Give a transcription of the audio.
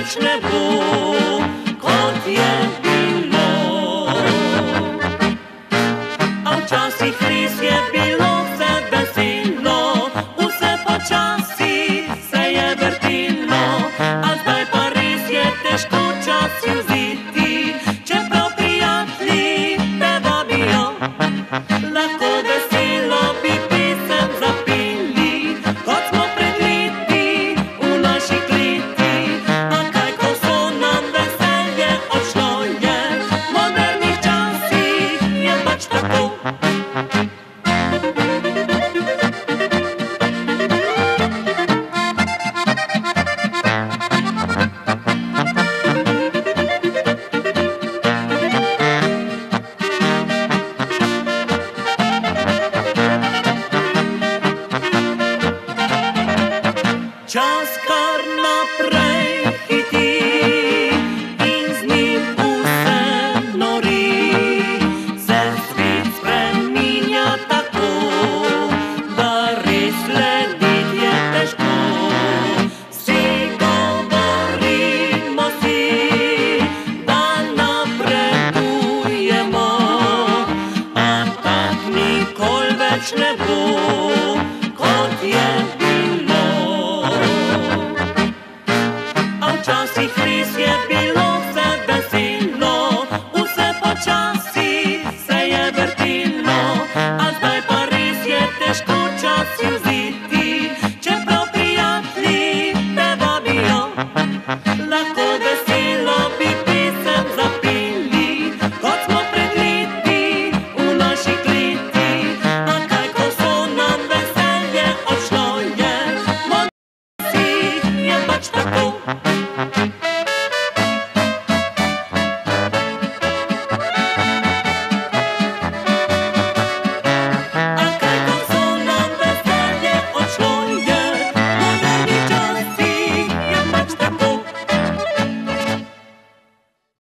več ne bo, kot je bilo. A včasih res je bilo vse veselo, vse počasi se je vrtilo, a zdaj pa res je težko časi vzeti, čeprav prijatelji te vabijo. Lahko veselo bi pesem zapeli, kot smo pred leti v naši kleti. A kaj, ko so nam veselje odšlo je, v modernih časih je pač tako. Čas,